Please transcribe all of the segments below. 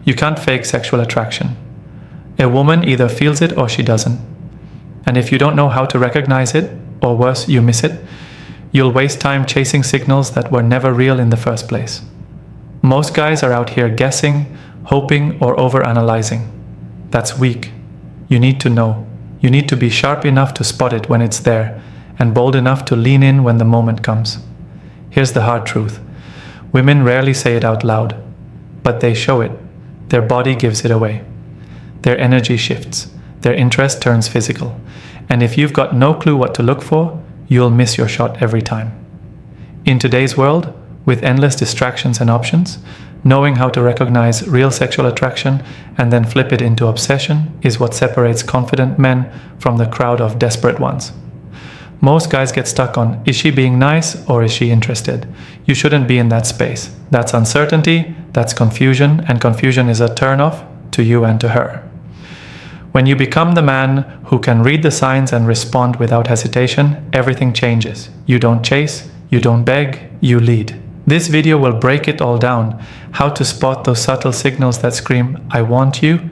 You can't fake sexual attraction. A woman either feels it or she doesn't. And if you don't know how to recognize it, or worse, you miss it, you'll waste time chasing signals that were never real in the first place. Most guys are out here guessing, hoping, or overanalyzing. That's weak. You need to know. You need to be sharp enough to spot it when it's there, and bold enough to lean in when the moment comes. Here's the hard truth. Women rarely say it out loud, but they show it. Their body gives it away. Their energy shifts. Their interest turns physical. And if you've got no clue what to look for, you'll miss your shot every time. In today's world, with endless distractions and options, knowing how to recognize real sexual attraction and then flip it into obsession is what separates confident men from the crowd of desperate ones. Most guys get stuck on, is she being nice or is she interested? You shouldn't be in that space. That's uncertainty, that's confusion, and confusion is a turn-off to you and to her. When you become the man who can read the signs and respond without hesitation, everything changes. You don't chase, you don't beg, you lead. This video will break it all down, how to spot those subtle signals that scream, I want you,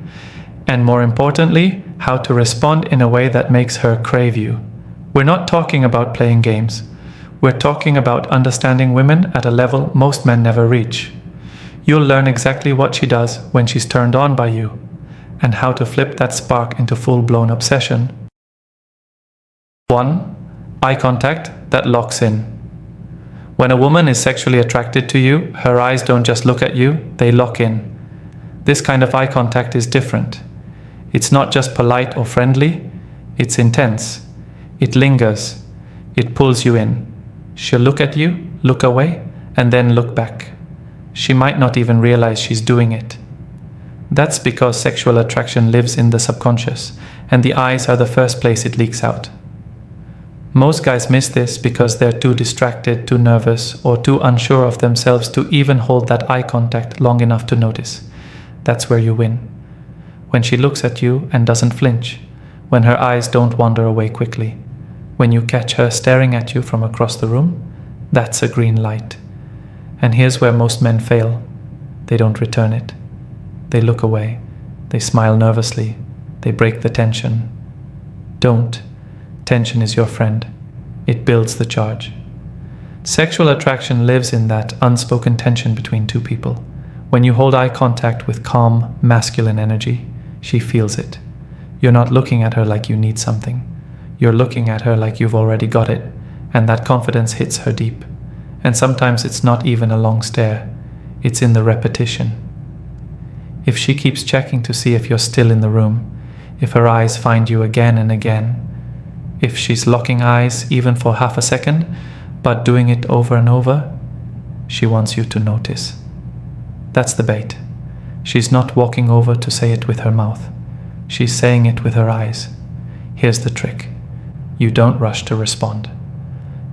and more importantly, how to respond in a way that makes her crave you. We're not talking about playing games. We're talking about understanding women at a level most men never reach. You'll learn exactly what she does when she's turned on by you, and how to flip that spark into full-blown obsession. 1. Eye contact that locks in. When a woman is sexually attracted to you, her eyes don't just look at you, they lock in. This kind of eye contact is different. It's not just polite or friendly, it's intense. It lingers. It pulls you in. She'll look at you, look away, and then look back. She might not even realize she's doing it. That's because sexual attraction lives in the subconscious, and the eyes are the first place it leaks out. Most guys miss this because they're too distracted, too nervous, or too unsure of themselves to even hold that eye contact long enough to notice. That's where you win. When she looks at you and doesn't flinch, when her eyes don't wander away quickly, when you catch her staring at you from across the room, that's a green light. And here's where most men fail. They don't return it. They look away. They smile nervously. They break the tension. Don't. Tension is your friend. It builds the charge. Sexual attraction lives in that unspoken tension between two people. When you hold eye contact with calm, masculine energy, she feels it. You're not looking at her like you need something. You're looking at her like you've already got it, and that confidence hits her deep. And sometimes it's not even a long stare. It's in the repetition. If she keeps checking to see if you're still in the room, if her eyes find you again and again, if she's locking eyes even for half a second, but doing it over and over, she wants you to notice. That's the bait. She's not walking over to say it with her mouth. She's saying it with her eyes. Here's the trick. You don't rush to respond.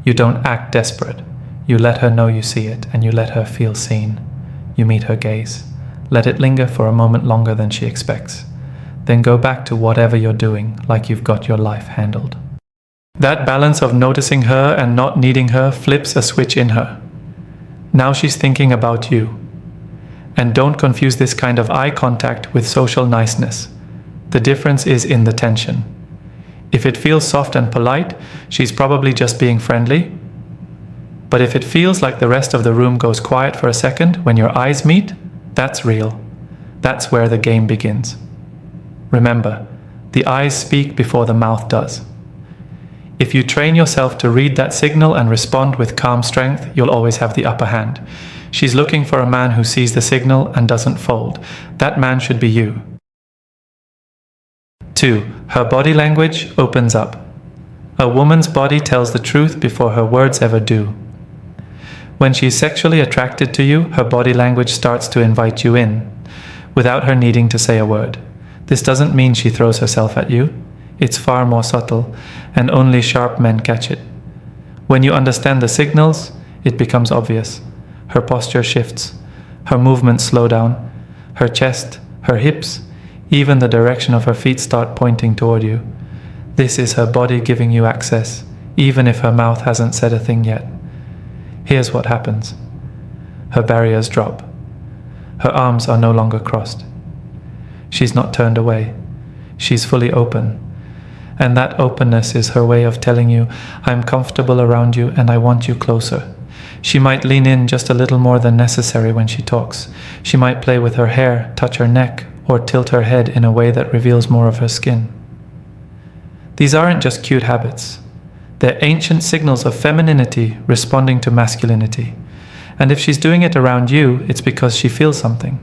You don't act desperate. You let her know you see it, and you let her feel seen. You meet her gaze. Let it linger for a moment longer than she expects. Then go back to whatever you're doing, like you've got your life handled. That balance of noticing her and not needing her flips a switch in her. Now she's thinking about you. And don't confuse this kind of eye contact with social niceness. The difference is in the tension. If it feels soft and polite, she's probably just being friendly. But if it feels like the rest of the room goes quiet for a second when your eyes meet, that's real. That's where the game begins. Remember, the eyes speak before the mouth does. If you train yourself to read that signal and respond with calm strength, you'll always have the upper hand. She's looking for a man who sees the signal and doesn't fold. That man should be you. 2. Her body language opens up. A woman's body tells the truth before her words ever do. When she's sexually attracted to you, her body language starts to invite you in, without her needing to say a word. This doesn't mean she throws herself at you. It's far more subtle, and only sharp men catch it. When you understand the signals, it becomes obvious. Her posture shifts. Her movements slow down. Her chest, her hips, even the direction of her feet start pointing toward you. This is her body giving you access, even if her mouth hasn't said a thing yet. Here's what happens. Her barriers drop. Her arms are no longer crossed. She's not turned away. She's fully open. And that openness is her way of telling you, I'm comfortable around you and I want you closer. She might lean in just a little more than necessary when she talks. She might play with her hair, touch her neck, or tilt her head in a way that reveals more of her skin. These aren't just cute habits. They're ancient signals of femininity responding to masculinity. And if she's doing it around you, it's because she feels something.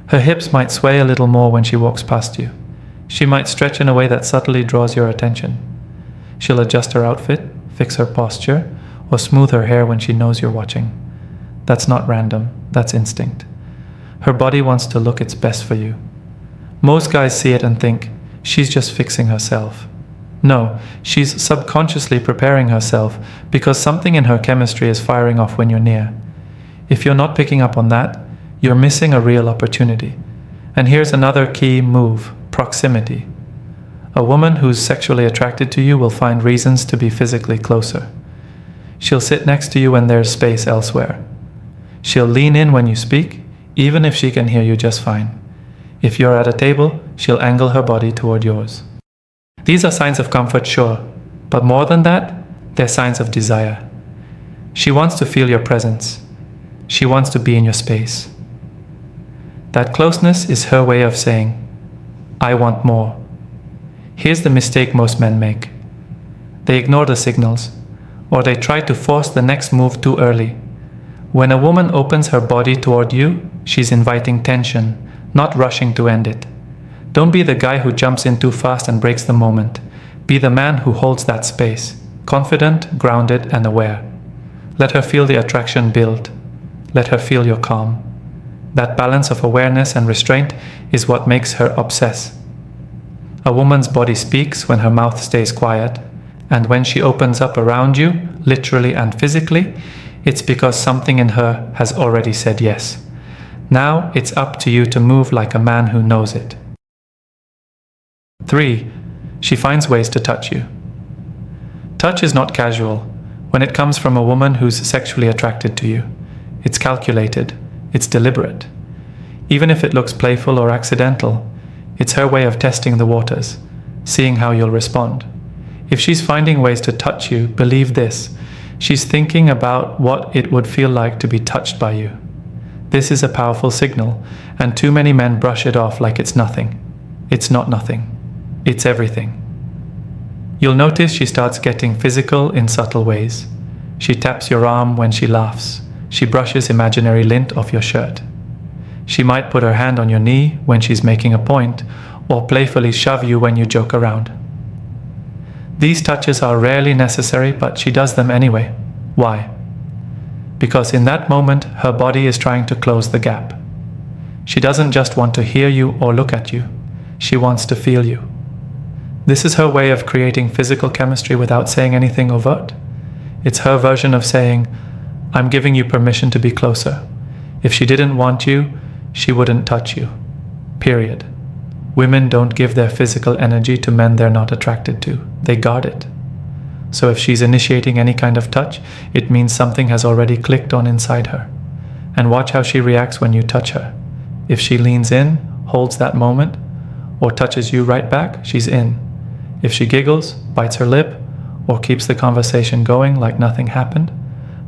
Her hips might sway a little more when she walks past you. She might stretch in a way that subtly draws your attention. She'll adjust her outfit, fix her posture, or smooth her hair when she knows you're watching. That's not random, that's instinct. Her body wants to look its best for you. Most guys see it and think, she's just fixing herself. No, she's subconsciously preparing herself because something in her chemistry is firing off when you're near. If you're not picking up on that, you're missing a real opportunity. And here's another key move: proximity. A woman who's sexually attracted to you will find reasons to be physically closer. She'll sit next to you when there's space elsewhere. She'll lean in when you speak, even if she can hear you just fine. If you're at a table, she'll angle her body toward yours. These are signs of comfort, sure, but more than that, they're signs of desire. She wants to feel your presence. She wants to be in your space. That closeness is her way of saying, I want more. Here's the mistake most men make. They ignore the signals, or they try to force the next move too early. When a woman opens her body toward you, she's inviting tension, not rushing to end it. Don't be the guy who jumps in too fast and breaks the moment. Be the man who holds that space, confident, grounded, and aware. Let her feel the attraction build. Let her feel your calm. That balance of awareness and restraint is what makes her obsess. A woman's body speaks when her mouth stays quiet, and when she opens up around you, literally and physically, it's because something in her has already said yes. Now it's up to you to move like a man who knows it. 3. She finds ways to touch you. Touch is not casual when it comes from a woman who's sexually attracted to you. It's calculated. It's deliberate. Even if it looks playful or accidental, it's her way of testing the waters, seeing how you'll respond. If she's finding ways to touch you, believe this: she's thinking about what it would feel like to be touched by you. This is a powerful signal, and too many men brush it off like it's nothing. It's not nothing. It's everything. You'll notice she starts getting physical in subtle ways. She taps your arm when she laughs. She brushes imaginary lint off your shirt. She might put her hand on your knee when she's making a point, or playfully shove you when you joke around. These touches are rarely necessary, but she does them anyway. Why? Because in that moment, her body is trying to close the gap. She doesn't just want to hear you or look at you. She wants to feel you. This is her way of creating physical chemistry without saying anything overt. It's her version of saying, I'm giving you permission to be closer. If she didn't want you, she wouldn't touch you. Period. Women don't give their physical energy to men they're not attracted to. They guard it. So if she's initiating any kind of touch, it means something has already clicked on inside her. And watch how she reacts when you touch her. If she leans in, holds that moment, or touches you right back, she's in. If she giggles, bites her lip, or keeps the conversation going like nothing happened,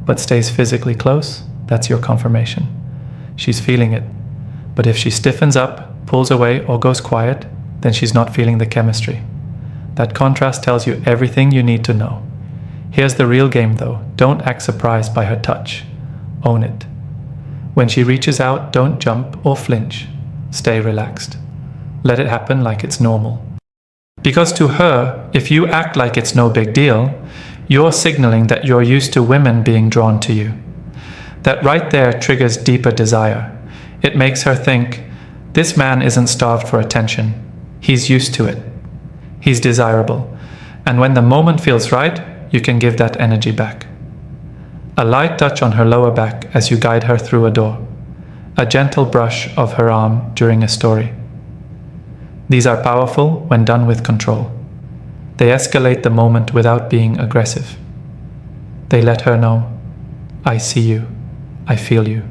but stays physically close, that's your confirmation. She's feeling it. But if she stiffens up, pulls away, or goes quiet, then she's not feeling the chemistry. That contrast tells you everything you need to know. Here's the real game though. Don't act surprised by her touch. Own it. When she reaches out, don't jump or flinch. Stay relaxed. Let it happen like it's normal. Because to her, if you act like it's no big deal, you're signaling that you're used to women being drawn to you. That right there triggers deeper desire. It makes her think, this man isn't starved for attention. He's used to it. He's desirable. And when the moment feels right, you can give that energy back. A light touch on her lower back as you guide her through a door. A gentle brush of her arm during a story. These are powerful when done with control. They escalate the moment without being aggressive. They let her know, I see you, I feel you,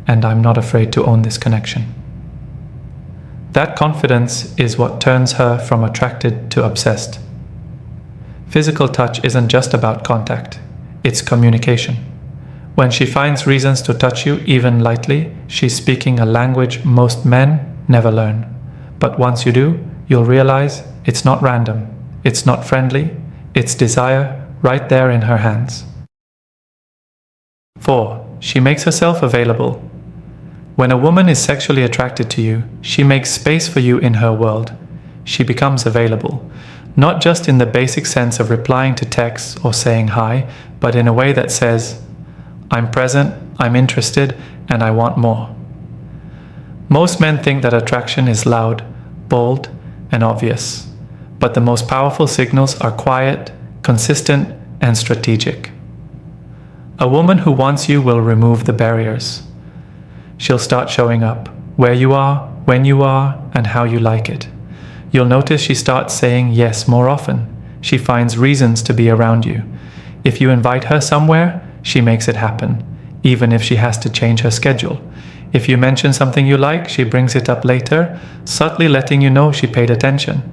and I'm not afraid to own this connection. That confidence is what turns her from attracted to obsessed. Physical touch isn't just about contact, it's communication. When she finds reasons to touch you even lightly, she's speaking a language most men never learn. But once you do, you'll realize it's not random, it's not friendly, it's desire right there in her hands. 4. She makes herself available. When a woman is sexually attracted to you, she makes space for you in her world. She becomes available, not just in the basic sense of replying to texts or saying hi, but in a way that says, I'm present, I'm interested, and I want more. Most men think that attraction is loud, bold, and obvious, but the most powerful signals are quiet, consistent, and strategic. A woman who wants you will remove the barriers. She'll start showing up, where you are, when you are, and how you like it. You'll notice she starts saying yes more often. She finds reasons to be around you. If you invite her somewhere, she makes it happen, even if she has to change her schedule. If you mention something you like, she brings it up later, subtly letting you know she paid attention.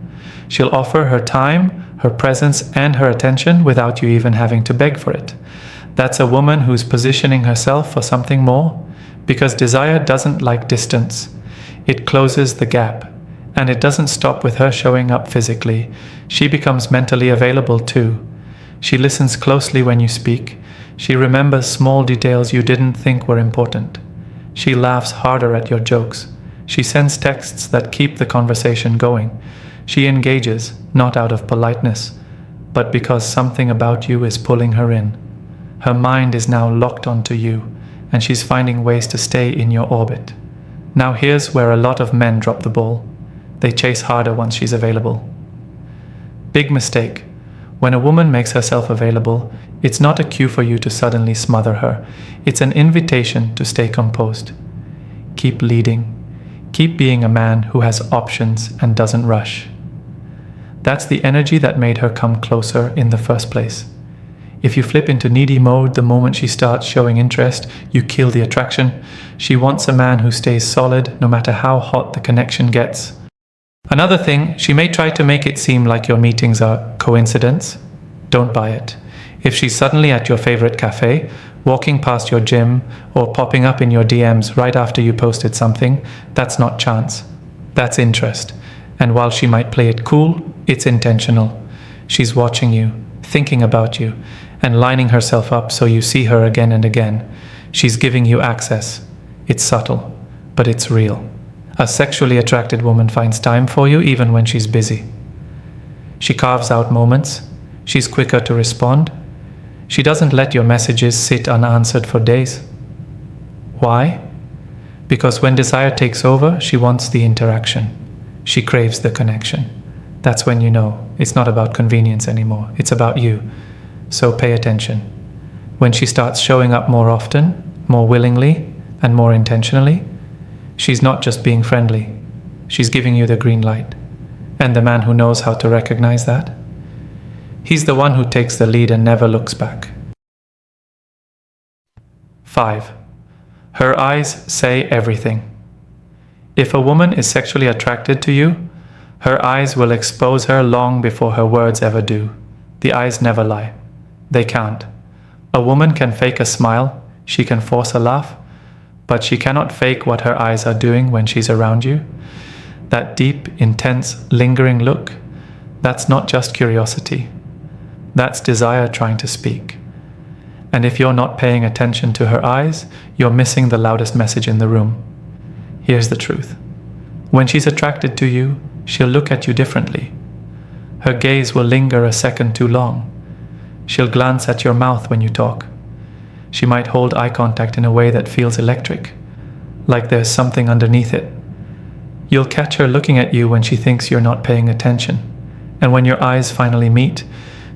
She'll offer her time, her presence, and her attention without you even having to beg for it. That's a woman who's positioning herself for something more, because desire doesn't like distance. It closes the gap, and it doesn't stop with her showing up physically. She becomes mentally available too. She listens closely when you speak. She remembers small details you didn't think were important. She laughs harder at your jokes. She sends texts that keep the conversation going. She engages, not out of politeness, but because something about you is pulling her in. Her mind is now locked onto you, and she's finding ways to stay in your orbit. Now here's where a lot of men drop the ball. They chase harder once she's available. Big mistake. When a woman makes herself available, it's not a cue for you to suddenly smother her. It's an invitation to stay composed. Keep leading. Keep being a man who has options and doesn't rush. That's the energy that made her come closer in the first place. If you flip into needy mode the moment she starts showing interest, you kill the attraction. She wants a man who stays solid no matter how hot the connection gets. Another thing, she may try to make it seem like your meetings are coincidence. Don't buy it. If she's suddenly at your favorite cafe, walking past your gym, or popping up in your DMs right after you posted something, that's not chance. That's interest. And while she might play it cool, it's intentional. She's watching you, thinking about you, and lining herself up so you see her again and again. She's giving you access. It's subtle, but it's real. A sexually attracted woman finds time for you even when she's busy. She carves out moments. She's quicker to respond. She doesn't let your messages sit unanswered for days. Why? Because when desire takes over, she wants the interaction. She craves the connection. That's when you know it's not about convenience anymore. It's about you. So pay attention. When she starts showing up more often, more willingly, and more intentionally, she's not just being friendly. She's giving you the green light. And the man who knows how to recognize that, he's the one who takes the lead and never looks back. 5. Her eyes say everything. If a woman is sexually attracted to you, her eyes will expose her long before her words ever do. The eyes never lie. They can't. A woman can fake a smile, she can force a laugh, but she cannot fake what her eyes are doing when she's around you. That deep, intense, lingering look, that's not just curiosity. That's desire trying to speak. And if you're not paying attention to her eyes, you're missing the loudest message in the room. Here's the truth. When she's attracted to you, she'll look at you differently. Her gaze will linger a second too long. She'll glance at your mouth when you talk. She might hold eye contact in a way that feels electric, like there's something underneath it. You'll catch her looking at you when she thinks you're not paying attention. And when your eyes finally meet,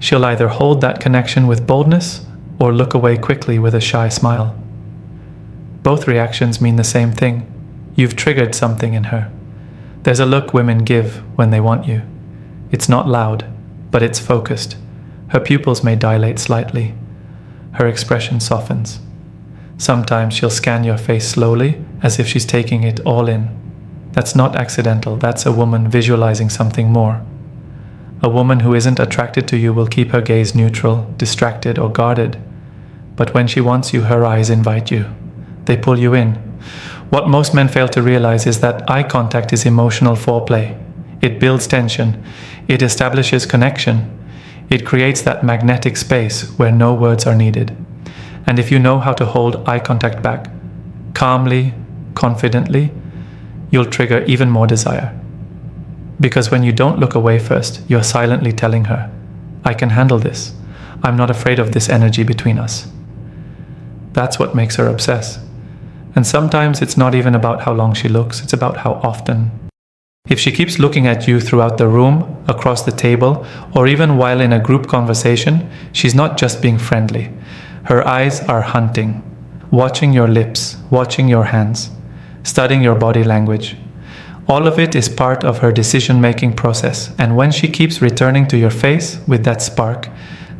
she'll either hold that connection with boldness or look away quickly with a shy smile. Both reactions mean the same thing. You've triggered something in her. There's a look women give when they want you. It's not loud, but it's focused. Her pupils may dilate slightly. Her expression softens. Sometimes she'll scan your face slowly, as if she's taking it all in. That's not accidental. That's a woman visualizing something more. A woman who isn't attracted to you will keep her gaze neutral, distracted, or guarded. But when she wants you, her eyes invite you. They pull you in. What most men fail to realize is that eye contact is emotional foreplay. It builds tension. It establishes connection. It creates that magnetic space where no words are needed. And if you know how to hold eye contact back, calmly, confidently, you'll trigger even more desire. Because when you don't look away first, you're silently telling her, I can handle this. I'm not afraid of this energy between us. That's what makes her obsess. And sometimes it's not even about how long she looks, it's about how often. If she keeps looking at you throughout the room, across the table, or even while in a group conversation, she's not just being friendly. Her eyes are hunting, watching your lips, watching your hands, studying your body language. All of it is part of her decision-making process, and when she keeps returning to your face with that spark,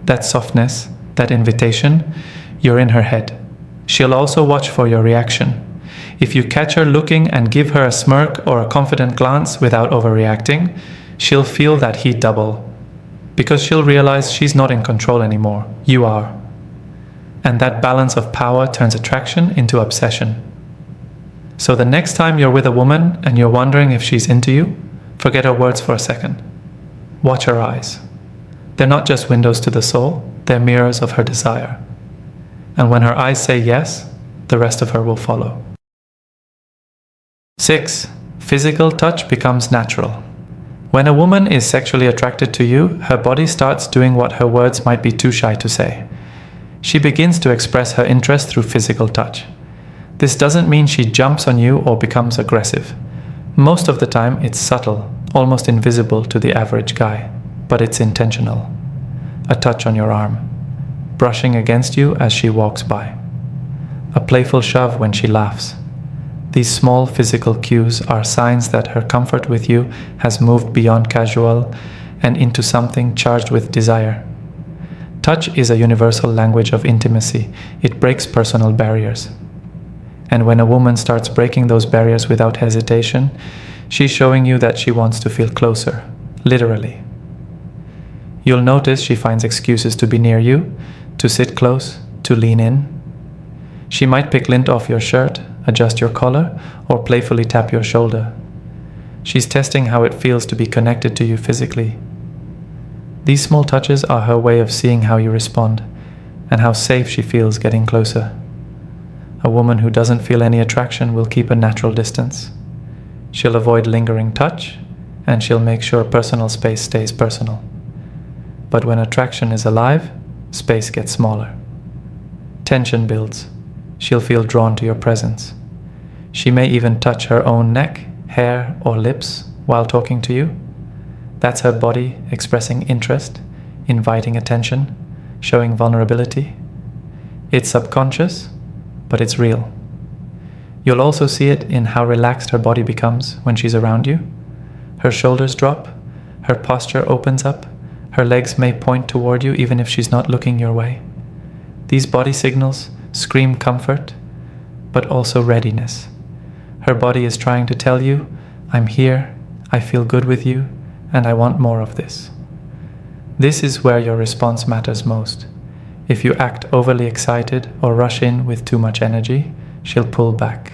that softness, that invitation, you're in her head. She'll also watch for your reaction. If you catch her looking and give her a smirk or a confident glance without overreacting, she'll feel that heat double. Because she'll realize she's not in control anymore, you are. And that balance of power turns attraction into obsession. So the next time you're with a woman and you're wondering if she's into you, forget her words for a second. Watch her eyes. They're not just windows to the soul, they're mirrors of her desire. And when her eyes say yes, the rest of her will follow. 6. Physical touch becomes natural. When a woman is sexually attracted to you, her body starts doing what her words might be too shy to say. She begins to express her interest through physical touch. This doesn't mean she jumps on you or becomes aggressive. Most of the time, it's subtle, almost invisible to the average guy, but it's intentional. A touch on your arm, brushing against you as she walks by. A playful shove when she laughs. These small physical cues are signs that her comfort with you has moved beyond casual and into something charged with desire. Touch is a universal language of intimacy. It breaks personal barriers. And when a woman starts breaking those barriers without hesitation, she's showing you that she wants to feel closer, literally. You'll notice she finds excuses to be near you, to sit close, to lean in. She might pick lint off your shirt, adjust your collar, or playfully tap your shoulder. She's testing how it feels to be connected to you physically. These small touches are her way of seeing how you respond, and how safe she feels getting closer. A woman who doesn't feel any attraction will keep a natural distance. She'll avoid lingering touch, and she'll make sure personal space stays personal. But when attraction is alive, space gets smaller. Tension builds. She'll feel drawn to your presence. She may even touch her own neck, hair, or lips while talking to you. That's her body expressing interest, inviting attention, showing vulnerability. It's subconscious, but it's real. You'll also see it in how relaxed her body becomes when she's around you. Her shoulders drop, her posture opens up, her legs may point toward you even if she's not looking your way. These body signals scream comfort, but also readiness. Her body is trying to tell you, I'm here, I feel good with you, and I want more of this. This is where your response matters most. If you act overly excited or rush in with too much energy, she'll pull back.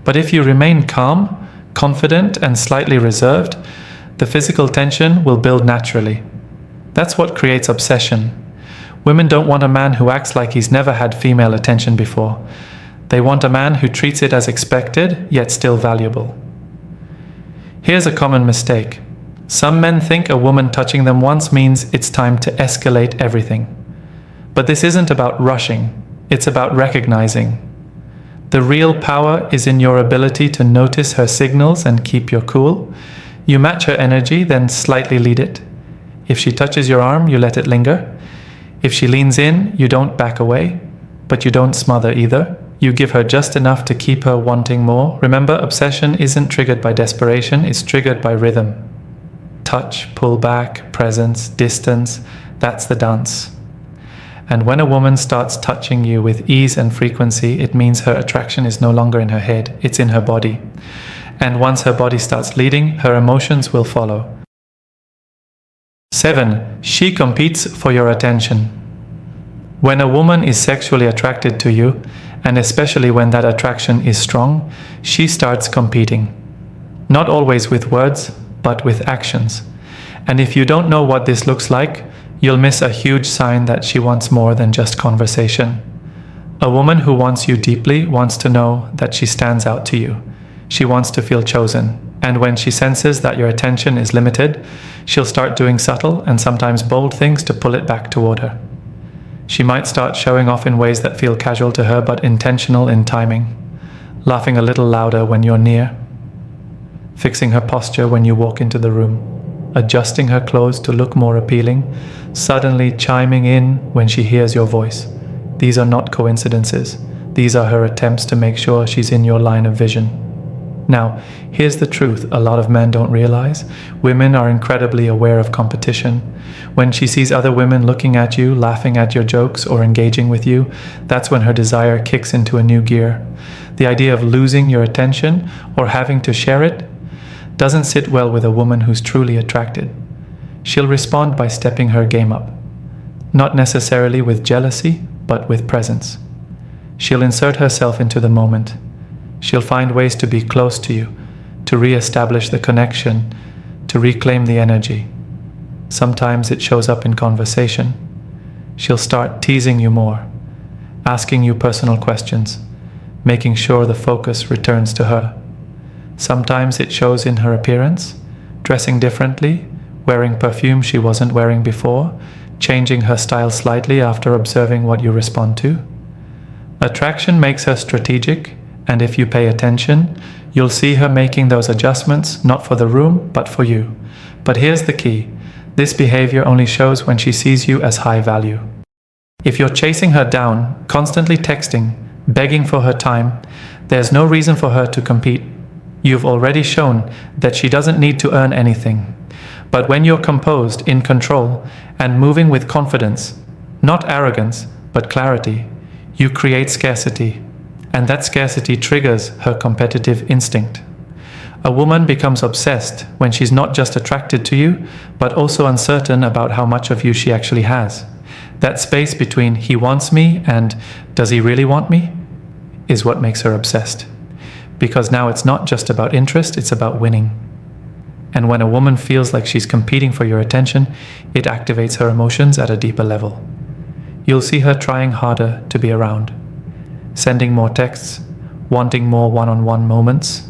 But if you remain calm, confident, and slightly reserved, the physical tension will build naturally. That's what creates obsession. Women don't want a man who acts like he's never had female attention before. They want a man who treats it as expected, yet still valuable. Here's a common mistake. Some men think a woman touching them once means it's time to escalate everything. But this isn't about rushing, it's about recognizing. The real power is in your ability to notice her signals and keep your cool. You match her energy, then slightly lead it. If she touches your arm, you let it linger. If she leans in, you don't back away, but you don't smother either. You give her just enough to keep her wanting more. Remember, obsession isn't triggered by desperation, it's triggered by rhythm. Touch, pull back, presence, distance, that's the dance. And when a woman starts touching you with ease and frequency, it means her attraction is no longer in her head, it's in her body. And once her body starts leading, her emotions will follow. 7. She competes for your attention. When a woman is sexually attracted to you, and especially when that attraction is strong, she starts competing. Not always with words, but with actions. And if you don't know what this looks like, you'll miss a huge sign that she wants more than just conversation. A woman who wants you deeply wants to know that she stands out to you. She wants to feel chosen. And when she senses that your attention is limited, she'll start doing subtle and sometimes bold things to pull it back toward her. She might start showing off in ways that feel casual to her but intentional in timing. Laughing a little louder when you're near. Fixing her posture when you walk into the room. Adjusting her clothes to look more appealing. Suddenly chiming in when she hears your voice. These are not coincidences. These are her attempts to make sure she's in your line of vision. Now, here's the truth a lot of men don't realize. Women are incredibly aware of competition. When she sees other women looking at you, laughing at your jokes, or engaging with you, that's when her desire kicks into a new gear. The idea of losing your attention or having to share it doesn't sit well with a woman who's truly attracted. She'll respond by stepping her game up. Not necessarily with jealousy, but with presence. She'll insert herself into the moment. She'll find ways to be close to you, to re-establish the connection, to reclaim the energy. Sometimes it shows up in conversation. She'll start teasing you more, asking you personal questions, making sure the focus returns to her. Sometimes it shows in her appearance, dressing differently, wearing perfume she wasn't wearing before, changing her style slightly after observing what you respond to. Attraction makes her strategic, and if you pay attention, you'll see her making those adjustments, not for the room, but for you. But here's the key. This behavior only shows when she sees you as high value. If you're chasing her down, constantly texting, begging for her time, there's no reason for her to compete. You've already shown that she doesn't need to earn anything. But when you're composed, in control, and moving with confidence, not arrogance, but clarity, you create scarcity. And that scarcity triggers her competitive instinct. A woman becomes obsessed when she's not just attracted to you, but also uncertain about how much of you she actually has. That space between he wants me and does he really want me is what makes her obsessed. Because now it's not just about interest, it's about winning. And when a woman feels like she's competing for your attention, it activates her emotions at a deeper level. You'll see her trying harder to be around. Sending more texts, wanting more one-on-one moments,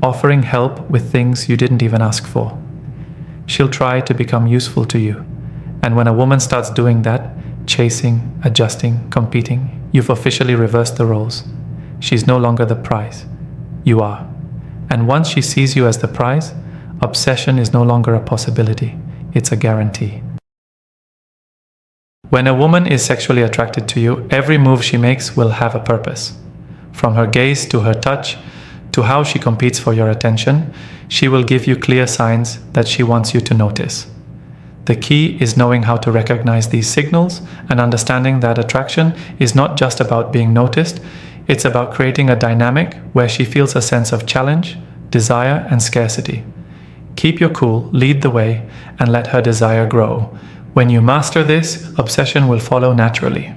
offering help with things you didn't even ask for. She'll try to become useful to you. And when a woman starts doing that, chasing, adjusting, competing, you've officially reversed the roles. She's no longer the prize. You are. And once she sees you as the prize, obsession is no longer a possibility. It's a guarantee. When a woman is sexually attracted to you, every move she makes will have a purpose. From her gaze to her touch, to how she competes for your attention, she will give you clear signs that she wants you to notice. The key is knowing how to recognize these signals and understanding that attraction is not just about being noticed, it's about creating a dynamic where she feels a sense of challenge, desire, and scarcity. Keep your cool, lead the way, and let her desire grow. When you master this, obsession will follow naturally.